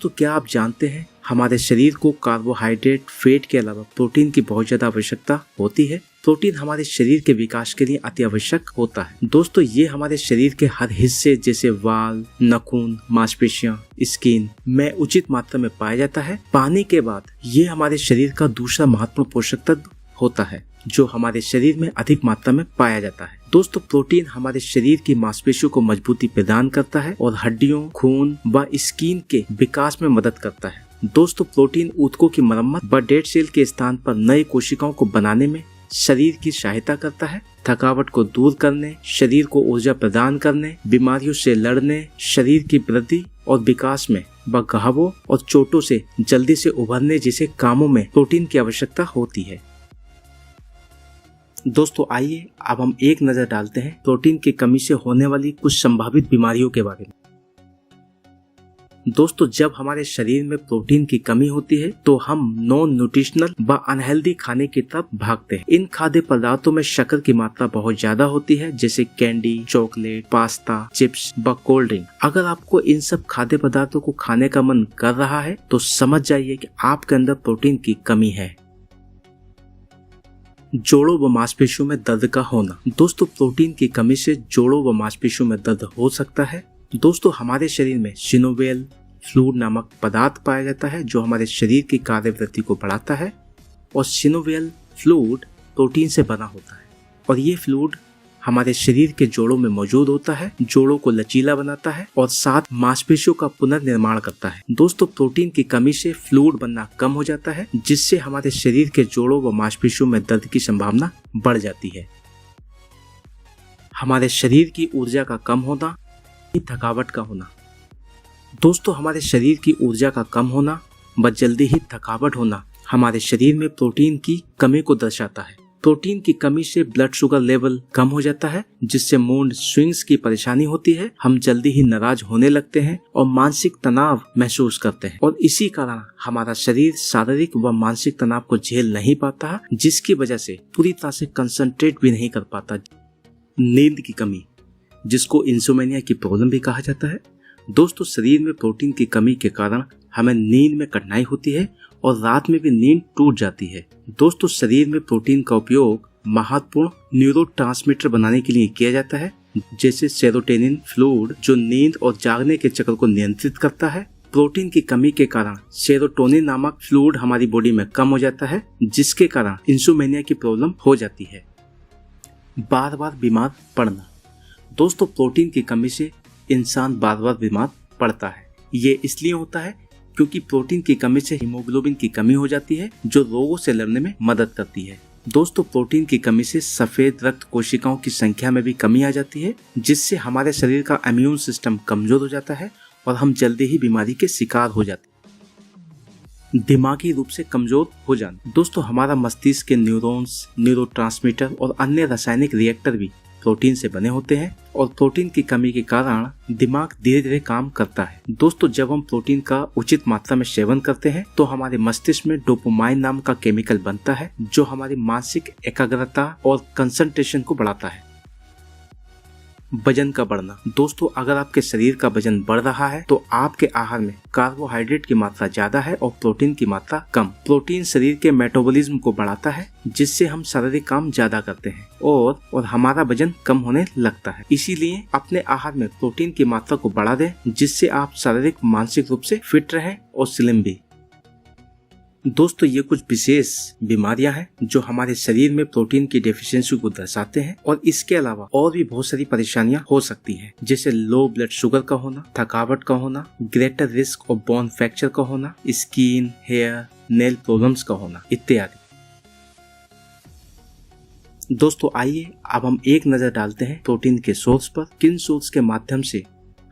तो क्या आप जानते हैं हमारे शरीर को कार्बोहाइड्रेट, फैट के अलावा प्रोटीन की बहुत ज्यादा आवश्यकता होती है। प्रोटीन हमारे शरीर के विकास के लिए अति आवश्यक होता है। दोस्तों, ये हमारे शरीर के हर हिस्से जैसे वाल, नाखून, मांसपेशियां, स्किन में उचित मात्रा में पाया जाता है। पानी के बाद ये हमारे शरीर का दूसरा महत्वपूर्ण पोषक तत्व होता है जो हमारे शरीर में अधिक मात्रा में पाया जाता है। दोस्तों, प्रोटीन हमारे शरीर की मांसपेशियों को मजबूती प्रदान करता है और हड्डियों, खून व स्किन के विकास में मदद करता है। दोस्तों, प्रोटीन ऊतकों की मरम्मत व डेड सेल के स्थान पर नई कोशिकाओं को बनाने में शरीर की सहायता करता है। थकावट को दूर करने, शरीर को ऊर्जा प्रदान करने, बीमारियों से लड़ने, शरीर की वृद्धि और विकास में व घावों और चोटों से जल्दी से उभरने जैसे कामों में प्रोटीन की आवश्यकता होती है। दोस्तों, आइए अब हम एक नजर डालते हैं प्रोटीन की कमी से होने वाली कुछ संभावित बीमारियों के बारे में। दोस्तों, जब हमारे शरीर में प्रोटीन की कमी होती है तो हम नॉन न्यूट्रिशनल व अनहेल्दी खाने की तरफ भागते हैं। इन खाद्य पदार्थों में शक्कर की मात्रा बहुत ज्यादा होती है, जैसे कैंडी, चॉकलेट, पास्ता, चिप्स व कोल्ड ड्रिंक। अगर आपको इन सब खाद्य पदार्थों को खाने का मन कर रहा है तो समझ जाइए कि आपके अंदर प्रोटीन की कमी है। जोड़ों व मांसपेशियों में दर्द का होना। दोस्तों, प्रोटीन की कमी से जोड़ों व मांसपेशियों में दर्द हो सकता है। दोस्तों, हमारे शरीर में सिनोवियल फ्लूइड नामक पदार्थ पाया जाता है जो हमारे शरीर की कार्यवृत्ति को बढ़ाता है और सिनोवियल फ्लूइड प्रोटीन से बना होता है और ये फ्लूइड हमारे शरीर के जोड़ों में मौजूद होता है, जोड़ों को लचीला बनाता है और साथ मांसपेशियों का पुनर्निर्माण करता है। दोस्तों, प्रोटीन की कमी से फ्लूइड बनना कम हो जाता है जिससे हमारे शरीर के जोड़ों व मांसपेशियों में दर्द की संभावना बढ़ जाती है। हमारे शरीर की ऊर्जा का कम होना, थकावट का होना। दोस्तों, हमारे शरीर की ऊर्जा का कम होना व जल्दी ही थकावट होना हमारे शरीर में प्रोटीन की कमी को दर्शाता है। प्रोटीन की कमी से ब्लड शुगर लेवल कम हो जाता है जिससे मूड स्विंग्स की परेशानी होती है। हम जल्दी ही नाराज होने लगते हैं और मानसिक तनाव महसूस करते हैं और इसी कारण हमारा शरीर शारीरिक व मानसिक तनाव को झेल नहीं पाता, जिसकी वजह से पूरी तरह से कंसंट्रेट भी नहीं कर पाता। नींद की कमी, जिसको इंसोमेनिया की प्रॉब्लम भी कहा जाता है। दोस्तों, शरीर में प्रोटीन की कमी के कारण हमें नींद में कठिनाई होती है और रात में भी नींद टूट जाती है। दोस्तों, शरीर में प्रोटीन का उपयोग महत्वपूर्ण न्यूरोट्रांसमीटर बनाने के लिए किया जाता है, जैसे सेरोटोनिन फ्लूइड जो नींद और जागने के चक्र को नियंत्रित करता है। प्रोटीन की कमी के कारण सेरोटोनिन नामक फ्लूइड हमारी बॉडी में कम हो जाता है, जिसके कारण इंसोमेनिया की प्रॉब्लम हो जाती है। बार बार बीमार पड़ना। दोस्तों, प्रोटीन की कमी से इंसान बार बार बीमार पड़ता है। ये इसलिए होता है क्योंकि प्रोटीन की कमी से हीमोग्लोबिन की कमी हो जाती है जो रोगों से लड़ने में मदद करती है। दोस्तों, प्रोटीन की कमी से सफेद रक्त कोशिकाओं की संख्या में भी कमी आ जाती है, जिससे हमारे शरीर का इम्यून सिस्टम कमजोर हो जाता है और हम जल्दी ही बीमारी के शिकार हो जाते हैं। दिमागी रूप से कमजोर हो जाना। दोस्तों, हमारा मस्तिष्क के न्यूरॉन्स, न्यूरोट्रांसमीटर और अन्य रासायनिक रिएक्टर भी प्रोटीन से बने होते हैं और प्रोटीन की कमी के कारण दिमाग धीरे धीरे काम करता है। दोस्तों, जब हम प्रोटीन का उचित मात्रा में सेवन करते हैं तो हमारे मस्तिष्क में डोपामाइन नाम का केमिकल बनता है जो हमारी मानसिक एकाग्रता और कंसंट्रेशन को बढ़ाता है। वजन का बढ़ना। दोस्तों, अगर आपके शरीर का वजन बढ़ रहा है तो आपके आहार में कार्बोहाइड्रेट की मात्रा ज्यादा है और प्रोटीन की मात्रा कम। प्रोटीन शरीर के मेटाबॉलिज्म को बढ़ाता है जिससे हम शारीरिक काम ज्यादा करते हैं और हमारा वजन कम होने लगता है। इसीलिए अपने आहार में प्रोटीन की मात्रा को बढ़ा दें जिससे आप शारीरिक मानसिक रूप से फिट रहें और स्लिम भी। दोस्तों, ये कुछ विशेष बीमारियां हैं जो हमारे शरीर में प्रोटीन की डेफिशिएंसी को दर्शाते हैं और इसके अलावा और भी बहुत सारी परेशानियां हो सकती हैं, जैसे लो ब्लड शुगर का होना, थकावट का होना, greater risk of bone fracture का होना, स्किन, हेयर, नेल प्रॉब्लम्स का होना इत्यादि। दोस्तों, आइए अब हम एक नजर डालते हैं प्रोटीन के सोर्स पर। किन सोर्स के माध्यम से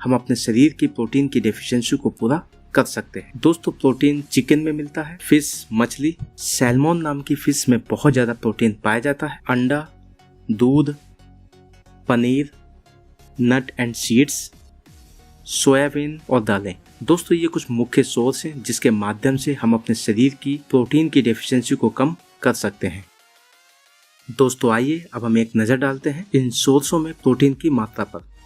हम अपने शरीर की प्रोटीन की डेफिशिएंसी को पूरा कर सकते हैं। दोस्तों, प्रोटीन चिकन में मिलता है, फिश, मछली, सैल्मोन नाम की फिश में बहुत ज्यादा प्रोटीन पाया जाता है, अंडा, दूध, paneer, nut and seeds, soybean और दालें। दोस्तों, ये कुछ मुख्य सोर्स हैं जिसके माध्यम से हम अपने शरीर की प्रोटीन की डेफिशिएंसी को कम कर सकते हैं। दोस्तों, आइए अब हम एक नजर डालते हैं इन सोर्सों में प्रोटीन की मात्रा पर।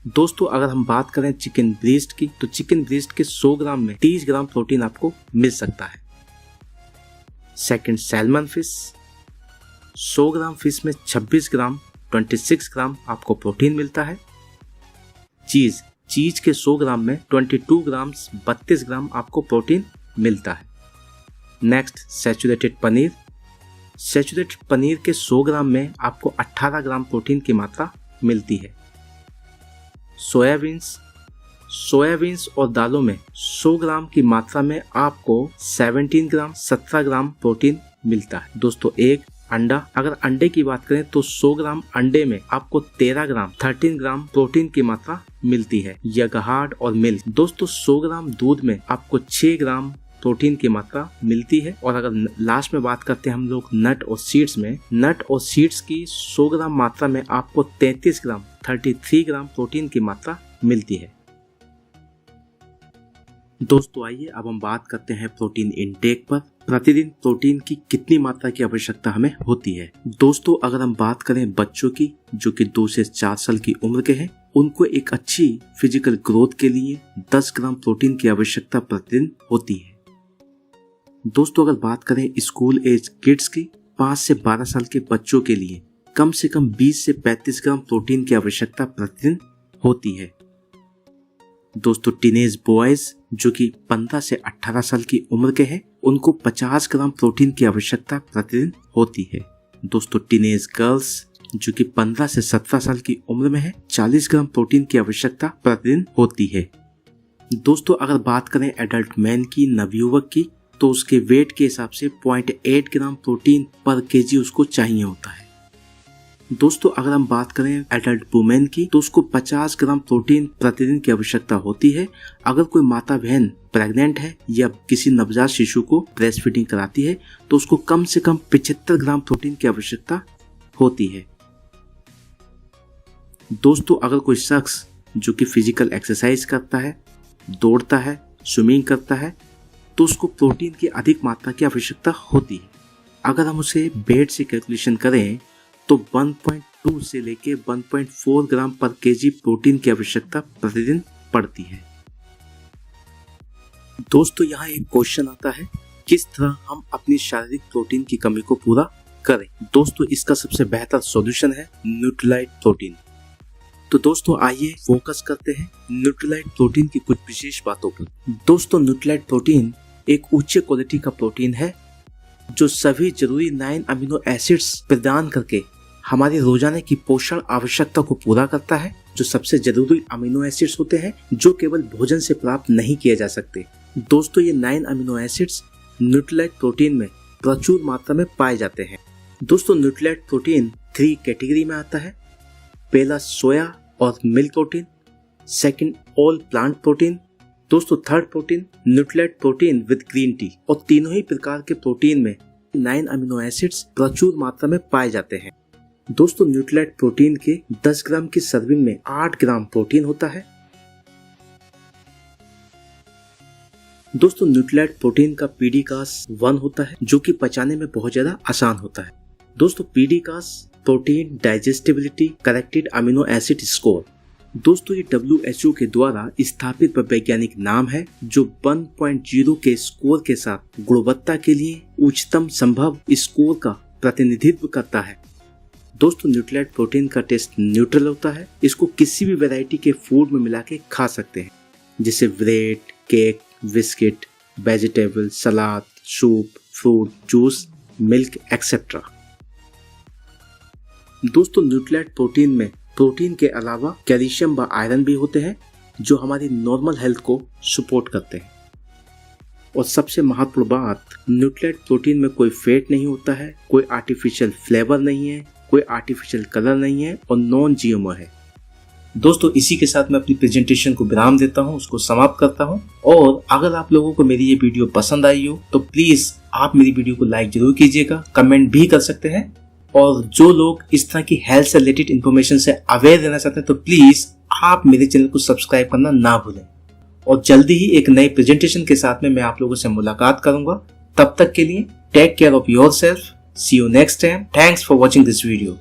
दोस्तों अगर हम बात करें चिकन ब्रेस्ट की, तो चिकन ब्रेस्ट के 100 ग्राम में 30 ग्राम प्रोटीन आपको मिल सकता है। सेकंड, सैल्मन फिश, 100 ग्राम फिश में 26 ग्राम 26 ग्राम आपको प्रोटीन मिलता है। चीज के 100 ग्राम में 22 ग्राम 32 ग्राम आपको प्रोटीन मिलता है। Next, saturated paneer, saturated paneer के 100 ग्राम में आपको 18 ग्राम प्रोटीन की मात्रा मिलती है। सोयाबीन्स और दालों में 100 ग्राम की मात्रा में आपको 17 ग्राम प्रोटीन मिलता है। दोस्तों एक अंडा, अगर अंडे की बात करें तो 100 ग्राम अंडे में आपको 13 ग्राम प्रोटीन की मात्रा मिलती है। यगहार्ड और मिल्क, दोस्तों 100 ग्राम दूध में आपको 6 ग्राम प्रोटीन की मात्रा मिलती है। और अगर लास्ट में बात करते हैं हम लोग नट और सीड्स में, नट और सीड्स की 100 ग्राम मात्रा में आपको 33 ग्राम प्रोटीन की मात्रा मिलती है। दोस्तों आइए अब हम बात करते हैं प्रोटीन इनटेक पर। प्रतिदिन प्रोटीन की कितनी मात्रा की आवश्यकता हमें होती है। दोस्तों अगर हम बात करें बच्चों की जो कि 2 से 4 साल की उम्र के हैं, उनको एक अच्छी फिजिकल ग्रोथ के लिए 10 ग्राम प्रोटीन की आवश्यकता प्रतिदिन होती है। दोस्तों अगर बात करें स्कूल एज किड्स की, 5 से 12 साल के बच्चों के लिए कम से कम 20 से 35 ग्राम प्रोटीन की आवश्यकता प्रतिदिन होती है। दोस्तों टीनेज बॉयज जो कि 15 से 18 साल की उम्र के हैं, उनको 50 ग्राम प्रोटीन की आवश्यकता प्रतिदिन होती है। दोस्तों टीनेज गर्ल्स जो कि 15 से 17 साल की उम्र में है, 40 ग्राम प्रोटीन की आवश्यकता प्रतिदिन होती है। दोस्तों अगर बात करें एडल्ट मैन की, नवयुवक की, तो उसके वेट के हिसाब से 0.8 ग्राम प्रोटीन पर केजी उसको चाहिए होता है। दोस्तों अगर हम बात करें एडल्ट वुमेन की, तो उसको 50 ग्राम प्रोटीन प्रतिदिन की आवश्यकता होती है। अगर कोई माता बहन प्रेग्नेंट है या किसी नवजात शिशु को ब्रेस्ट फीडिंग कराती है, तो उसको कम से कम 75 ग्राम प्रोटीन की आवश्यकता होती है। दोस्तों अगर कोई शख्स जो कि फिजिकल एक्सरसाइज करता है, दौड़ता है, स्विमिंग करता है, तो उसको प्रोटीन की अधिक मात्रा की आवश्यकता होती है। अगर हम उसे वेट से कैलकुलेशन करें तो 1.2 से लेके 1.4 ग्राम पर केजी प्रोटीन की आवश्यकता प्रतिदिन पड़ती है। दोस्तों यहाँ एक क्वेश्चन आता है, किस तरह हम अपनी शारीरिक प्रोटीन की कमी को पूरा करें। दोस्तों इसका सबसे बेहतर सॉल्यूशन है न्यूट्रीलाइट प्रोटीन। तो दोस्तों आइए फोकस करते हैं न्यूट्रीलाइट प्रोटीन की कुछ विशेष बातों पर। दोस्तों न्यूट्रीलाइट प्रोटीन एक उच्च क्वालिटी का प्रोटीन है जो सभी जरूरी 9 अमीनो एसिड्स प्रदान करके हमारी रोजाना की पोषण आवश्यकता को पूरा करता है। जो सबसे जरूरी अमीनो एसिड्स होते हैं जो केवल भोजन से प्राप्त नहीं किए जा सकते। दोस्तों ये 9 अमीनो एसिड्स न्यूट्रीलाइट प्रोटीन में प्रचुर मात्रा में पाए जाते हैं। दोस्तों न्यूट्रीलाइट प्रोटीन 3 कैटेगरी में आता है। पहला सोया और milk protein, second all plant protein, दोस्तों third protein Nutrilite protein with green tea. और तीनों ही प्रकार के प्रोटीन में 9 अमीनो एसिड्स प्रचुर मात्रा में पाए जाते हैं। दोस्तों न्यूट्रीलाइट प्रोटीन के 10 ग्राम की सर्विंग में 8 ग्राम प्रोटीन होता है। दोस्तों न्यूट्रीलाइट प्रोटीन का पीडीकास 1 होता है जो कि पचाने में बहुत ज्यादा आसान होता है। दोस्तों PDCAAS protein digestibility corrected amino acid score. दोस्तों ये WHO के द्वारा स्थापित वैज्ञानिक नाम है जो 1.0 के स्कोर के साथ गुणवत्ता के लिए उच्चतम संभव स्कोर का प्रतिनिधित्व करता है। दोस्तों न्यूट्रीलाइट प्रोटीन का टेस्ट न्यूट्रल होता है। इसको किसी भी वैरायटी के फूड में मिला के खा सकते हैं, जैसे bread, cake, biscuit, vegetable, salad, soup, fruit, juice, milk etcetera. दोस्तों न्यूट्रीलाइट प्रोटीन में प्रोटीन के अलावा कैल्शियम व आयरन भी होते हैं जो हमारी नॉर्मल हेल्थ को सपोर्ट करते हैं। और सबसे महत्वपूर्ण बात, न्यूट्रीलाइट प्रोटीन में कोई फैट नहीं होता है, कोई आर्टिफिशियल फ्लेवर नहीं है, कोई आर्टिफिशियल कलर नहीं है और नॉन जीएमओ है। दोस्तों इसी के साथ मैं अपनी प्रेजेंटेशन को विराम देता हूं, उसको समाप्त करता हूं। और अगर आप लोगों को मेरी ये वीडियो पसंद आई हो तो प्लीज आप मेरी वीडियो को लाइक जरूर कीजिएगा, कमेंट भी कर सकते हैं। और जो लोग इस तरह की हेल्थ से रिलेटेड इन्फॉर्मेशन से अवेयर रहना चाहते हैं तो प्लीज आप मेरे चैनल को सब्सक्राइब करना ना भूलें। और जल्दी ही एक नई प्रेजेंटेशन के साथ में मैं आप लोगों से मुलाकात करूंगा। तब तक के लिए take care of yourself. See you next time. Thanks for watching this video.